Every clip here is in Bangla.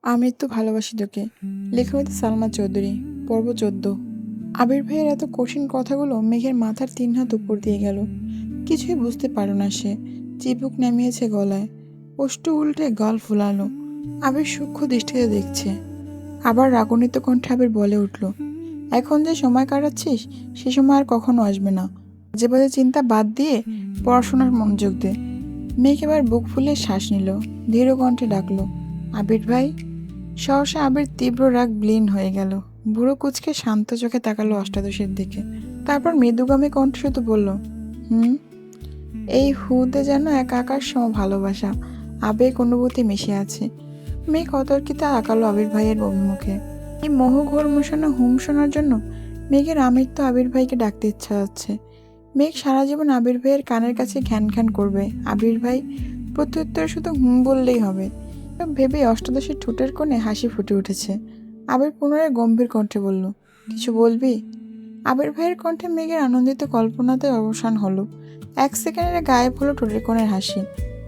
আমি তো ভালোবাসি তোকে। লেখা সালমা চৌধুরী। পর্ব 14। আবির ভাইয়ের এত কঠিন কথাগুলো মেঘের মাথার 3 হাত উপর দিয়ে গেল। কিছুই বুঝতে পারল না সে। চিবুক নামিয়েছে গলায়, ওষ্ঠ উল্টে গাল ফুলালো। আবির সূক্ষ্ম দৃষ্টিতে দেখছে। আবার রাগান্বিত কণ্ঠে আবির বলে উঠল, এখন যে সময় কাটাচ্ছিস সে সময় আর কখনো আসবে না। বাজে বাজে চিন্তা বাদ দিয়ে পড়াশোনার মনোযোগ দে। মেঘ এবার বুক ফুলে শ্বাস নিল, ধীর কণ্ঠে ডাকলো, আবির ভাই। সহসা আবির তীব্র রাগ বিলীন হয়ে গেল। বুড়ো কুচকে শান্ত চোখে তাকালো অষ্টাদশীর দিকে। তারপর মৃদুগামী কণ্ঠ শুধু বলল, হুম। এই হুতে যেন এক আকাশ সম ভালোবাসা, আবেগ অনুভূতি মিশে আছে। মেঘ অতর্কিত আঁকালো আবির ভাইয়ের অভিমুখে। এই মোহঘোর মোশানো হুম শোনার জন্য মেঘের আমৃত্যু আবির ভাইকে ডাকতে ইচ্ছা হচ্ছে। মেঘ সারা জীবন আবির ভাইয়ের কানের কাছে ঘ্যান ঘ্যান করবে। আবির ভাই প্রত্যুত্তরে শুধু হুম বললেই হবে। ভেবে অষ্টাদশীর ঠোঁটের কোণে হাসি ফুটে উঠেছে। আবির পুনরায় গম্ভীর কণ্ঠে বলল, কিছু বলবি? আবির ভাইয়ের কণ্ঠে মেঘের আনন্দিত কল্পনাতে অবসান হলো। 1 সেকেন্ডে গায়েব হলো ঠোঁটের কোণের হাসি।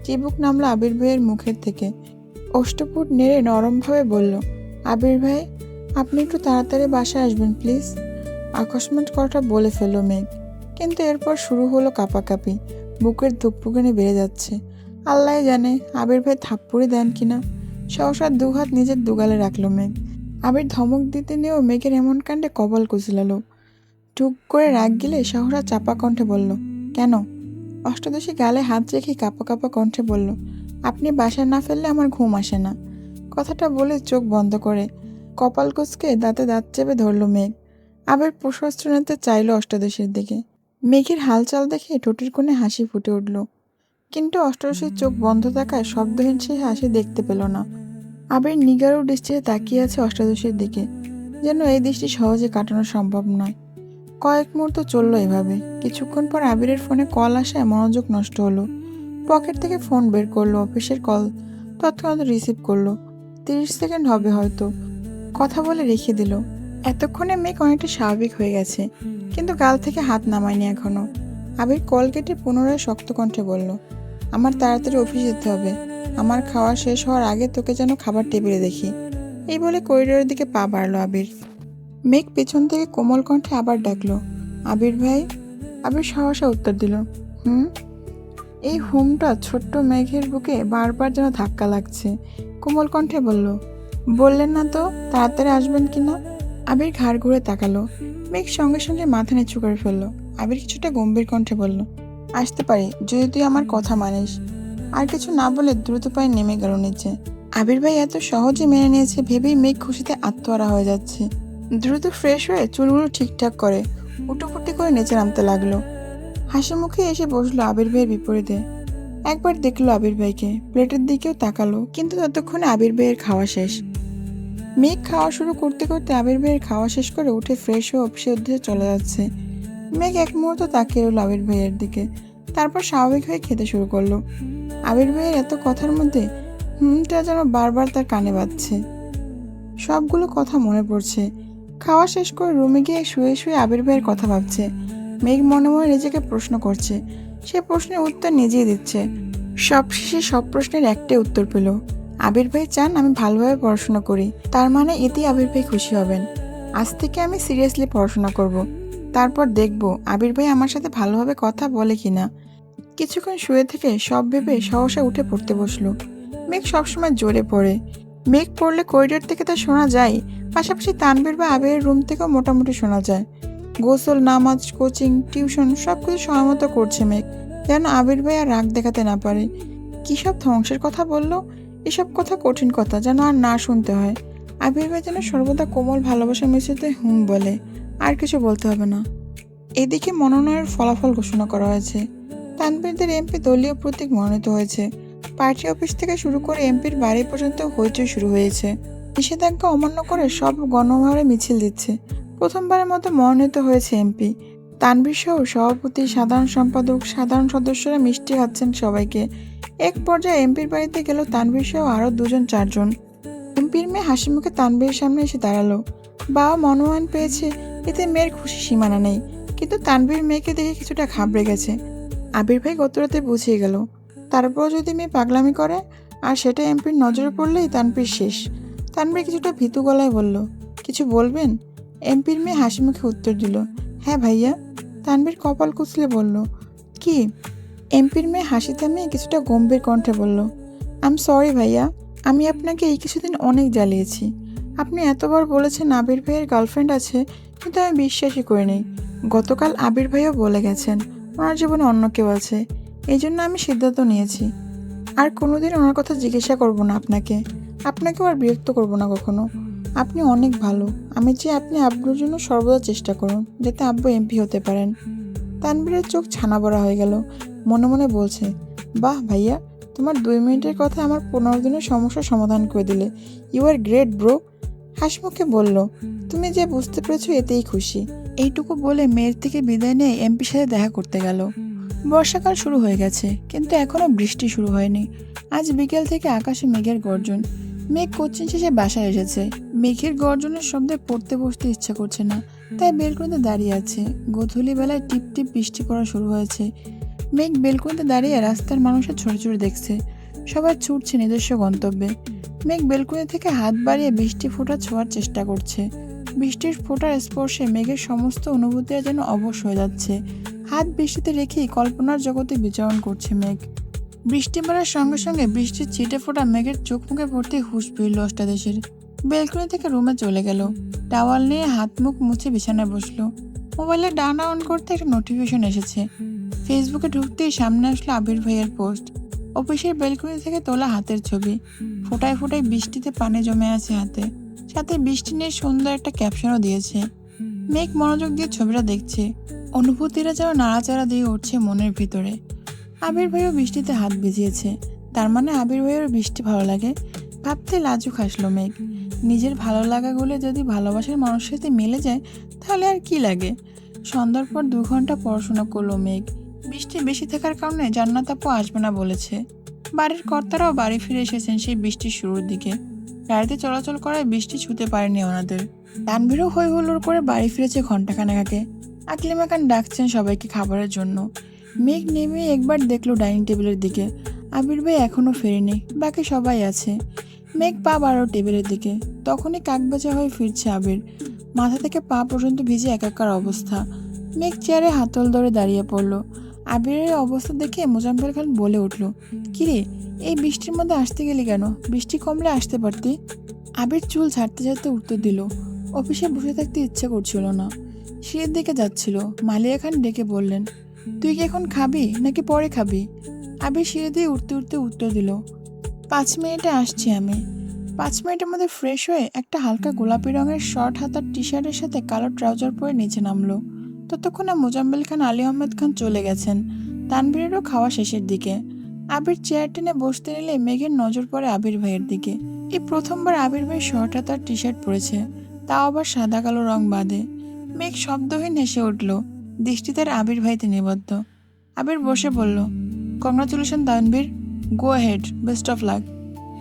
চিবুক নামলো আবির ভাইয়ের মুখের থেকে। অষ্টপুট নেড়ে নরমভাবে বলল, আবির ভাই, আপনি একটু তাড়াতাড়ি বাসায় আসবেন প্লিজ। আকস্মাৎ কথাটা বলে ফেলল মেঘ, কিন্তু এরপর শুরু হলো কাঁপাকাঁপি। বুকের ধুকপুকানি বেড়ে যাচ্ছে। আল্লাহ জানে আবির ভাই থাপ্পড়ি দেন কিনা। সহসা 2 হাত নিজের দুগালে রাখলো মেঘ। আবির ধমক দিতে নিয়েও মেঘের এমন কাণ্ডে কপাল কুচলালো। টুক করে রাগ গিলে সহসা চাপা কণ্ঠে বলল, কেন? অষ্টাদশী গালে হাত রেখে কাঁপা কাঁপা কণ্ঠে বলল, আপনি বাসায় না ফেললে আমার ঘুম আসে না। কথাটা বলে চোখ বন্ধ করে কপাল কুচকে দাঁতে দাঁত চেপে ধরল মেঘ। আবার প্রশস্ত নিতে চাইল অষ্টাদশীর দিকে। মেঘের হালচাল দেখে ঠোঁটের কোণে হাসি ফুটে উঠল, কিন্তু অষ্টাদশীর চোখ বন্ধ থাকায় শব্দহীন সে হাসি দেখতে পেল না। আবির নিগারু দৃষ্টিতে তাকিয়ে আছে অষ্টাদশীর দিকে, যেন এই দৃষ্টি সহজে কাটানো সম্ভব নয়। কয়েক মুহূর্ত চলল এভাবে। কিছুক্ষণ পর আবিরের ফোনে কল আসায় মনোযোগ নষ্ট হলো। পকেট থেকে ফোন বের করলো, অফিসের কল। তৎক্ষণাৎ রিসিভ করলো। 30 সেকেন্ড হবে হয়তো, কথা বলে রেখে দিল। এতক্ষণে মেঘ অনেকটা স্বাভাবিক হয়ে গেছে, কিন্তু গাল থেকে হাত নামায়নি এখনো। আবির কল কেটে পুনরায় শক্ত কণ্ঠে বলল, আমার তাড়াতাড়ি অফিস যেতে হবে। আমার খাওয়া শেষ হওয়ার আগে তোকে যেন খাবার টেবিলে দেখি। এই বলে করিডোরের দিকে পা বাড়ল আবির। মেঘ পেছন থেকে কোমল কণ্ঠে আবার ডাকলো, আবির ভাই। আবির সহসা উত্তর দিল, হুম। এই হুমটা ছোট্ট মেঘের বুকে বারবার যেন ধাক্কা লাগছে। কোমল কণ্ঠে বলল, বললেন না তো তাড়াতাড়ি আসবেন কিনা। আবির ঘাড় ঘুরে তাকালো। মেঘ সঙ্গে সঙ্গে মাথা নিচু করে ফেললো। আবির কিছুটা গম্ভীর কণ্ঠে বলল, আসতে পারি যদি তুই আমার কথা মানিস। আর কিছু না বলে দ্রুত পায়ে নেমে গেল নিচে। আবির ভাই এত সহজে মেনে নিয়েছে ভেবেই মেঘ খুশিতে আত্মহারা হয়ে যাচ্ছে। দ্রুত ফ্রেশ হয়ে চুলগুলো ঠিকঠাক করে উটোপুটি করে নিচে নামতে লাগলো। হাসি মুখে এসে বসলো আবির ভাইয়ের বিপরীতে। একবার দেখলো আবির ভাইকে, প্লেটের দিকেও তাকালো, কিন্তু ততক্ষণে আবির ভাইয়ের খাওয়া শেষ। মেঘ খাওয়া শুরু করতে করতে আবির ভাইয়ের খাওয়া শেষ করে উঠে ফ্রেশ হয়ে অফিসের উদ্দেশ্যে চলে যাচ্ছে। মেঘ এক মুহূর্ত তাকিয়ে রইল আবির ভাইয়ের দিকে, তারপর স্বাভাবিক হয়ে খেতে শুরু করলো। আবির ভাইয়ের এত কথার মধ্যে হুমটা যেন বারবার তার কানে বাজছে। সবগুলো কথা মনে পড়ছে। খাওয়া শেষ করে রুমে গিয়ে শুয়ে শুয়ে আবির ভাইয়ের কথা ভাবছে। মেঘ মনে মনে নিজেকে প্রশ্ন করছে, সে প্রশ্নের উত্তর নিজেই দিচ্ছে। সবশেষে সব প্রশ্নের একটাই উত্তর পেল, আবির ভাই চান আমি ভালোভাবে পড়াশোনা করি। তার মানে এতেই আবির ভাই খুশি হবেন। আজ থেকে আমি সিরিয়াসলি পড়াশোনা করব। তারপর দেখব আবির ভাই আমার সাথে ভালোভাবে কথা বলে কিনা। কিছুক্ষণ শুয়ে থেকে সব ভেবে সহসা উঠে পড়তে বসলো। মেঘ সবসময় জোরে পড়ে। মেঘ পড়লে করিডোর থেকে তা শোনা যায়, পাশাপাশি তানভীর বা আবিরের রুম থেকেও মোটামুটি শোনা যায়। গোসল, নামাজ, কোচিং, টিউশন সবকিছু সময় মতো করছে মেঘ, যেন আবির ভাই আর রাগ দেখাতে না পারে। কী সব ধ্বংসের কথা বলল! এসব কথা কঠিন কথা, যেন আর না শুনতে হয়। আবির ভাই যেন সর্বদা কোমল ভালোবাসা মিশ্রিতে হুম বলে, আর কিছু বলতে হবে না। এদিকে মনোনয়নের ফলাফল ঘোষণা করা হয়েছে। তানভীরদের এমপি দলীয় প্রতীক মনোনীত হয়েছে। পার্টি অফিস থেকে শুরু করে এমপির বাড়ি পর্যন্ত হইচই শুরু হয়েছে। নিষেধাজ্ঞা অমান্য করে সব গণভাবে মিছিল দিচ্ছে। প্রথমবারের মতো মনোনীত হয়েছে এমপি। তানভীর সহ সভাপতি, সাধারণ সম্পাদক, সাধারণ সদস্যরা মিষ্টি খাচ্ছেন সবাইকে। এক পর্যায়ে এমপির বাড়িতে গেল তানভীর সহ আরও 2-4 জন। এমপির মেয়ে হাসি মুখে তানভীরের সামনে এসে দাঁড়ালো। বাবা মনোনয়ন পেয়েছে, এতে মেয়ের খুশি সীমানা নেই, কিন্তু তানভীর মেয়েকে দেখে কিছুটা ঘাবড়ে গেছে। আবির ভাই গতরাতে বুঝিয়ে গেল, তারপর যদি মেয়ে পাগলামি করে আর সেটা এমপির নজরে পড়লেই তানভীর শেষ। তানভীর কিছুটা ভীতু গলায় বলল, কিছু বলবেন? এমপির মেয়ে হাসি মুখে উত্তর দিল, হ্যাঁ ভাইয়া। তানভীর কপাল কুঁচলে বলল, কি? এমপির মেয়ে হাসি থামিয়ে কিছুটা গম্ভীর কণ্ঠে বলল, আই এম সরি ভাইয়া, আমি আপনাকে এই কিছুদিন অনেক জ্বালিয়েছি। আপনি এতবার বলেছেন আবির ভাইয়ের গার্লফ্রেন্ড আছে, কিন্তু আমি বিশ্বাসই করিনি। গতকাল আবির ভাইও বলে গেছেন ওনার জীবনে অন্য কেউ আছে। এই জন্য আমি সিদ্ধান্ত নিয়েছি আর কোনোদিন ওনার কথা জিজ্ঞাসা করব না আপনাকে। আপনাকেও আর বিরক্ত করব না কখনো। আপনি অনেক ভালো। আমি চাই আপনি আব্বুর জন্য সর্বদা চেষ্টা করুন যাতে আব্বু এমপি হতে পারেন। তানভীরের চোখ ছানা বড়া হয়ে গেল। মনে মনে বলছে, বাহ ভাইয়া, তোমার 2 মিনিটের কথা আমার 15 দিনের সমস্যার সমাধান করে দিলে। You are great bro. হাসিমুখে বলল, তুমি যে বুঝতে পেরেছো এতেই খুশি। এইটুকু বলে মেয়ের থেকে বিদায় নিয়ে এমপির সাথে দেখা করতে গেল। বর্ষাকাল শুরু হয়ে গেছে, কিন্তু এখনো বৃষ্টি শুরু হয়নি। আজ বিকেল থেকে আকাশে মেঘের গর্জন। মেঘ কোচিং শেষে বাসায় এসেছে। মেঘের গর্জনের শব্দে পড়তে বসতে ইচ্ছা করছে না, তাই বেলকনিতে দাঁড়িয়ে আছে। গোধূলি বেলায় টিপ টিপ বৃষ্টি পড়া শুরু হয়েছে। মেঘ বেলকনিতে দাঁড়িয়ে রাস্তার মানুষের ছোট ছোট দেখছে। সবাই ছুটছে নিজস্ব গন্তব্যে। মেঘ বেলকনি থেকে হাত বাড়িয়ে বৃষ্টি ফোঁটা ছোঁয়ার চেষ্টা করছে। বৃষ্টির ফোঁটার স্পর্শে মেঘের সমস্ত অনুভূতিরা যেন অবশ হয়ে যাচ্ছে। হাত বৃষ্টিতে রেখেই কল্পনার জগতে বিচরণ করছে মেঘ। বৃষ্টি পড়ার সঙ্গে সঙ্গে বৃষ্টির ছিটে ফোঁটা মেঘের চোখ মুখে পড়তেই হুঁশ ফিরল অষ্টাদশের। বেলকনি থেকে রুমে চলে গেল। টাওয়াল নিয়ে হাত মুখ মুছে বিছানায় বসলো। মোবাইলে ডানা অন করতে একটা নোটিফিকেশন এসেছে। ফেসবুকে ঢুকতেই সামনে আসলো আবির ভাইয়ের পোস্ট। অফিসের বেলকনি থেকে তোলা হাতের ছবি। ফোঁটায় ফোঁটায় বৃষ্টিতে পানি জমে আছে হাতে। সাথে বৃষ্টি নিয়ে সুন্দর একটা ক্যাপশনও দিয়েছে। মেঘ মনোযোগ দিয়ে ছবিটা দেখছে। অনুভূতিরা যেন নাড়াচাড়া দিয়ে উঠছে মনের ভিতরে। আবির ভাইও বৃষ্টিতে হাত ভিজিয়েছে, তার মানে আবির ভাইয়েরও বৃষ্টি ভালো লাগে। ভাবতে লাজুক হাসলো মেঘ। নিজের ভালো লাগাগুলো যদি ভালোবাসার মানুষের সাথে মিলে যায় তাহলে আর কি লাগে। সন্ধ্যার পর 2 ঘন্টা পড়াশোনা করলো মেঘ। বৃষ্টি বেশি থাকার কারণে জান্নাত আপু আসবে না বলেছে। বাড়ির কর্তারাও বাড়ি ফিরে এসেছেন সেই বৃষ্টির শুরুর দিকে। গাড়িতে চলাচল করায় বৃষ্টি ছুঁতে পারেনি ওনাদের। তানভীরও হই হুল্লোড় করে বাড়ি ফিরেছে ঘন্টাখানেক আগে। আকলিমা খান ডাকছেন সবাইকে খাবারের জন্য। মেঘ নেমে একবার দেখলো ডাইনিং টেবিলের দিকে। আবির ভাই এখনো ফেরেনি, বাকি সবাই আছে। মেঘ পা বাড়ালো টেবিলের দিকে। তখনই কাকবাজা হয়ে ফিরছে আবির। মাথা থেকে পা পর্যন্ত ভিজে একাকার অবস্থা। মেঘ চেয়ারে হাতল ধরে দাঁড়িয়ে পড়লো। আবিরের অবস্থা দেখে মোজাম্মেল খান বলে উঠল, কিরে, এই বৃষ্টির মধ্যে আসতে গেলি কেন? বৃষ্টি কমলে আসতে পারতি। আবির চুল ছাড়তে ছাড়তে উত্তর দিল, অফিসে বসে থাকতে ইচ্ছে করছিল না। সিঁড়ির দিকে যাচ্ছিল। মালিয়া খান ডেকে বললেন, তুই কি এখন খাবি নাকি পরে খাবি? আবির সিঁড়ি দিয়ে উঠতে উঠতে উত্তর দিল, 5 মিনিটে আসছি আমি। 5 মিনিটের মধ্যে ফ্রেশ হয়ে একটা হালকা গোলাপি রঙের শর্ট হাতার টি শার্টের সাথে কালো ট্রাউজার পরে নিচে নামলো। ততক্ষণে মোজাম্মেল খান আলী আহমেদ খান চলে গেছেন। তানভীরেরও খাওয়া শেষের দিকে। আবির চেয়ার টেনে বসতে নিলে মেঘের নজর পড়ে আবির ভাইয়ের দিকে। এই প্রথমবার আবির ভাই শর্ট হাতার টি শার্ট পরেছে, তাও আবার সাদা কালো রং বাদে। মেঘ শব্দহীন হেসে উঠল, দৃষ্টি তার আবির ভাইতে নিবদ্ধ। আবির বসে বলল, congratulation Tanvir, go head, best of luck.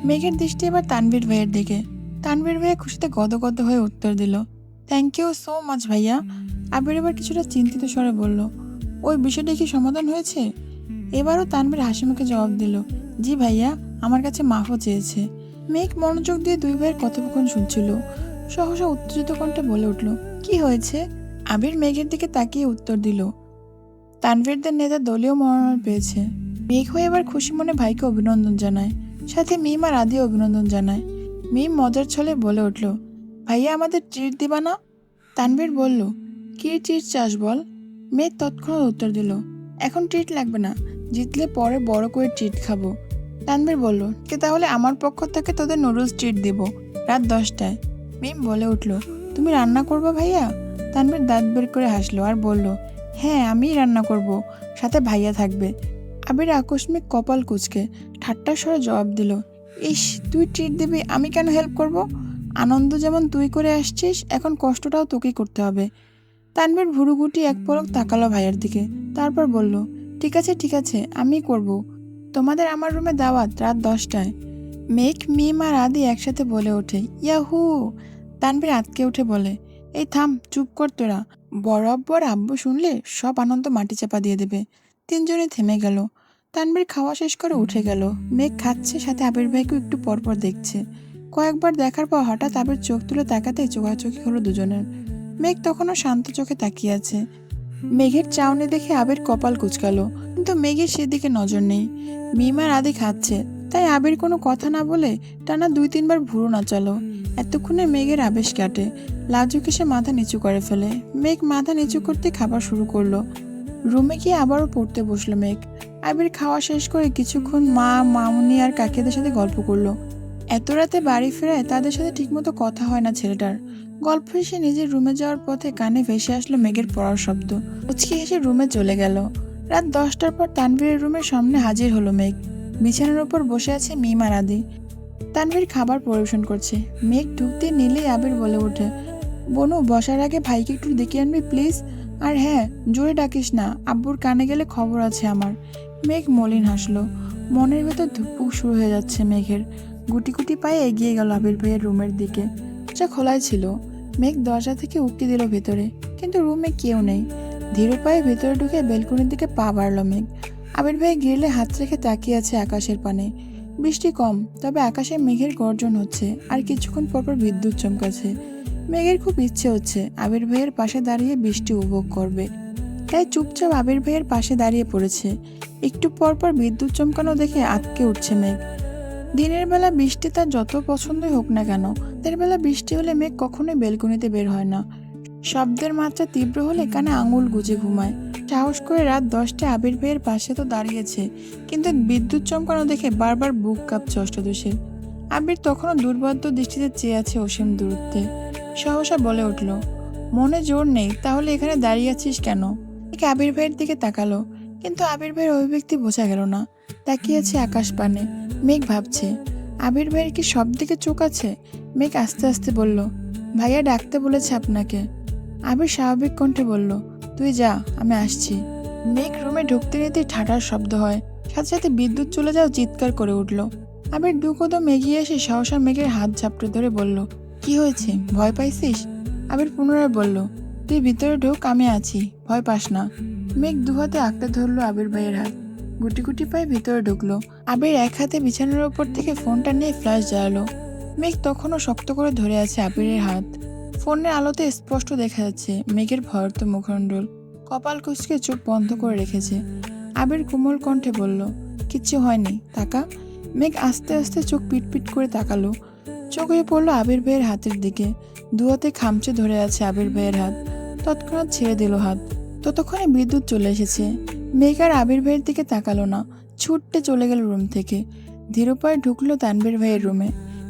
মেঘের দৃষ্টি এবার তানভীর ভাইয়ের দিকে। তানভীর ভাইয়া খুশিতে গদগদ হয়ে উত্তর দিল, থ্যাংক ইউ সো মাচ ভাইয়া। আবির এবার কিছুটা চিন্তিত স্বরে বলল, ওই বিষয়টা কি সমাধান হয়েছে? এবারও তানভীর হাসি মুখে জবাব দিল, জি ভাইয়া, আমার কাছে মাফও চেয়েছে। মেঘ মনোযোগ দিয়ে দুই ভাইয়ের কথোপকথন শুনছিল। সহসা উত্তেজিত কণ্ঠে বলে উঠল, কি হয়েছে? আবির মেঘের দিকে তাকিয়ে উত্তর দিল, তানভীরদের নেতা দলীয় মনোনয়ন পেয়েছে। মেঘ হয়ে এবার খুশি মনে ভাইকে অভিনন্দন জানায়, সাথে মিম আর আদি অভিনন্দন জানায়। মিম মজার ছলে বলে উঠল, ভাইয়া আমাদের ট্রিট দিবা না? তানভীর বলল, কি ট্রিট চাস বল? মেঘ তৎক্ষণাৎ উত্তর দিল, এখন ট্রিট লাগবে না, জিতলে পরে বড় করে ট্রিট খাবো। তানভীর বলল, কে তাহলে আমার পক্ষ থেকে তোদের নুডলস ট্রিট দিব রাত 10টায়। মিম বলে উঠল, তুমি রান্না করবা ভাইয়া? তানভীর দাঁত বের করে হাসলো আর বলল, হ্যাঁ আমিই রান্না করব, সাথে ভাইয়া থাকবে। আবির আকস্মিক কপাল কুঁচকে ঠাট্টার স্বরে জবাব দিল, ইস, তুই ট্রিট দিবি, আমি কেন হেল্প করব? আনন্দ যেমন তুই করে আসছিস, এখন কষ্টটাও তোকেই করতে হবে। তানভীর ভুরু গুটি এক পলক তাকালো ভাইয়ের দিকে, তারপর বলল, ঠিক আছে ঠিক আছে, আমিই করব। তোমাদের আমার রুমে দাওয়াত রাত 10টায়। মেঘ, মিম আর আদি একসাথে বলে ওঠে, ইয়াহু। তানভীর আতকে উঠে বলে, এই থাম, চুপ কর তোরা, বড় আব্বু আর আব্বু শুনলে সব আনন্দ মাটি চাপা দিয়ে দেবে। তিনজনে থেমে গেল। তানভীর খাওয়া শেষ করে উঠে গেল। মেঘ খাচ্ছে, সাথে আবির ভাইকেও একটু পরপর দেখছে। কয়েকবার দেখার পর হঠাৎ আবির চোখ তুলে তাকাতে চোখাচোখি হলো দুজনের। মেঘ তখনও শান্ত চোখে তাকিয়ে আছে। মেঘের চাউনি দেখে আবির কপাল কুঁচকালো, কিন্তু মেঘের সেদিকে নজর নেই। মিমার আদি খাচ্ছে, তাই আবির কোনো কথা না বলে টানা 2-3 বার ভুরু নাচালো। এতক্ষণে মেঘের আবেশ কাটে। লাজুক এসে মাথা নিচু করে ফেলে। মেঘ মাথা নিচু করতে খাবার শুরু করলো। রুমে গিয়ে আবারও পড়তে বসলো মেঘ। আবির খাওয়া শেষ করে কিছুক্ষণ মা, মামুনি আর কাকিদের সাথে গল্প করলো। এত রাতে বাড়ি ফেরায় তাদের সাথে ঠিকমতো কথা হয় না ছেলেটার। গল্প শেষে নিজের রুমে যাওয়ার পথে কানে ভেসে আসলো মেঘের পড়ার শব্দ। মুচকি হেসে রুমে চলে গেল। রাত 10টার পর তানভীরের রুমের সামনে হাজির হলো মেঘ। বিছানার উপর বসে আছে মিম আর আদি। তানভীর খাবার পরিবেশন করছে। মেঘ ঢুকতে নিলেই আবির বলে ওঠে, বনু বসার আগে ভাইকে একটু ডেকে আনবি প্লিজ। আর হ্যাঁ, জোরে ডাকিস না, আব্বুর কানে গেলে খবর আছে আমার। মেঘ মলিন হাসলো। মনের ভেতর ধুকপুক শুরু হয়ে যাচ্ছে মেঘের। গুটি গুটি পায়ে এগিয়ে গেল আবির ভাইয়ের রুমের দিকে। যা খোলাই ছিল। মেঘ দরজা থেকে উঁকি দিল ভেতরে, কিন্তু রুমে কেউ নেই। ধীর পায়ে ভেতরে ঢুকে বেলকনির দিকে পা বাড়ল মেঘ। আবির ভাই গ্রিলে হাত রেখে তাকিয়ে আছে আকাশের পানে। বৃষ্টি কম, তবে আকাশে মেঘের গর্জন হচ্ছে, আর কিছুক্ষণ পরপর বিদ্যুৎ চমকাচ্ছে। মেঘের খুব ইচ্ছে হচ্ছে আবির ভাইয়ের পাশে দাঁড়িয়ে বৃষ্টি উপভোগ করবে, তাই চুপচাপ আবির ভাইয়ের পাশে দাঁড়িয়ে পড়েছে। একটু পরপর বিদ্যুৎ চমকানো দেখে আটকে উঠছে মেঘ। দিনের বেলা বৃষ্টি তার যত পছন্দই হোক না কেন, রাতের বেলা বৃষ্টি হলে মেঘ কখনোই বেলকনিতে বের হয় না। শব্দের মাত্রা তীব্র হলে কানে আঙুল গুজে ঘুমায়। সাহস করে রাত 10টায় আবির ভাইয়ের পাশে তো দাঁড়িয়েছে, কিন্তু বিদ্যুৎ চমকানো দেখে বারবার বুক কাঁপছে অষ্টাদশীর। আবির তখনও দুর্বোধ্য দৃষ্টিতে চেয়ে আছে অসীম দূরত্বে। সহসা বলে উঠল, মনে জোর নেই তাহলে এখানে দাঁড়িয়ে আছিস কেন? একে আবির ভাইয়ের দিকে তাকালো, কিন্তু আবির ভাইয়ের অভিব্যক্তি বোঝা গেল না। তাকিয়ে আছে আকাশ পানে। মেঘ ভাবছে, আবির ভাইয়ের কি সব দিকে চোখ আছে? মেঘ আস্তে আস্তে বলল, ভাইয়া ডাকতে বলেছে আপনাকে। আবির স্বাভাবিক কণ্ঠে বলল, তুই যা, আমি আসছি। মেঘ রুমে ঢুকতে নিতেই ঠাটার শব্দ হয়, সাথে সাথে বিদ্যুৎ চলে যাও চিৎকার করে উঠল। আবির দু কদম এগিয়ে এসে সহসা মেঘের হাত ঝাপটে ধরে বলল, কি হয়েছে, ভয় পাইছিস? আবির পুনরায় বলল, তুই ভিতরে ঢোক, আমি আছি, ভয় পাস না। মেঘ দু হাতে আঁকড়ে ধরলো আবির ভাইয়ের হাত। গুটি গুটি পায়ে ভিতরে ঢুকলো। আবির এক হাতে বিছানার ওপর থেকে ফোনটা নিয়ে ফ্ল্যাশ জ্বালালো। মেঘ তখনও শক্ত করে ধরে আছে আবিরের হাত। ফোনের আলোতে স্পষ্ট দেখা যাচ্ছে মেঘের ভয়ার্ত মুখমণ্ডল। কপাল কুঁচকে চোখ বন্ধ করে রেখেছে। আবির কোমল কণ্ঠে বলল, কিচ্ছু হয়নি, তাকা। মেঘ আস্তে আস্তে চোখ পিটপিট করে তাকালো। চোখ হয়ে পড়লো আবির ভাইয়ের হাতের দিকে। দু হাতে খামচে ধরে আছে আবির ভাইয়ের হাত। তৎক্ষণাৎ ছেড়ে দিল হাত। ততক্ষণে বিদ্যুৎ চলে এসেছে। মেঘ আর আবির ভাইয়ের দিকে তাকালো না, ছুটতে চলে গেল রুম থেকে। ধীর পায়ে ঢুকলো তানভীর ভাইয়ের রুমে।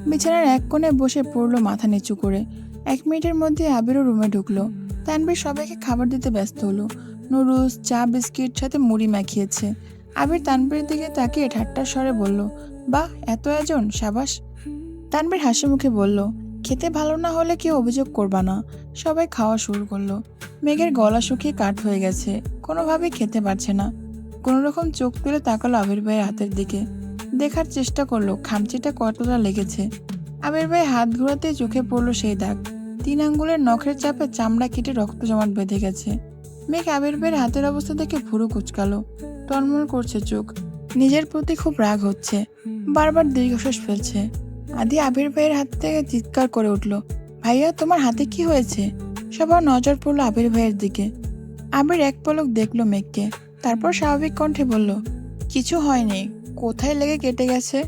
বিছানার এক কোণে বসে পড়লো মাথা নিচু করে। 1 মিনিটের মধ্যে আবিরও রুমে ঢুকলো। তানভীর সবাইকে খাবার দিতে ব্যস্ত হলো। নুডলস, চা, বিস্কিট সাথে মুড়ি মাখিয়েছে। আবির তানভীরের দিকে তাকিয়ে ঠাট্টার স্বরে বলল, বাহ, এত আয়োজন, সাবাস। তানভীর হাসি মুখে বলল, খেতে ভালো না হলে কেউ অভিযোগ করবা না। সবাই খাওয়া শুরু করলো। মেঘের গলা শুকিয়ে কাঠ হয়ে গেছে, কোনোভাবেই খেতে পারছে না। কোনোরকম চোখ তুলে তাকালো আবির ভাইয়ের হাতের দিকে। দেখার চেষ্টা করলো খামচিটা কতটা লেগেছে। আবির ভাই হাত ঘোরাতে চোখে পড়লো সেই দাগ। 3 আঙ্গুলের নখের চাপে চামড়া কেটে রক্ত জমাট বেঁধে গেছে। মেঘ আবির ভাইয়ের হাতের অবস্থা দেখে ভুরু কুচকালো। টনমল করছে চোখ। নিজের প্রতি খুব রাগ হচ্ছে। বারবার দীর্ঘশ্বাস ফেলছে। আদি আবির ভাইয়ের হাত থেকে চিৎকার করে উঠল, ভাইয়া, তোমার হাতে কি হয়েছে? সবার নজর পড়লো আবির ভাইয়ের দিকে। আবির এক পলক দেখলো মেঘকে, তারপর স্বাভাবিক কণ্ঠে বলল, কিছু হয়নি, কোথায় লেগে কেটে গেছে।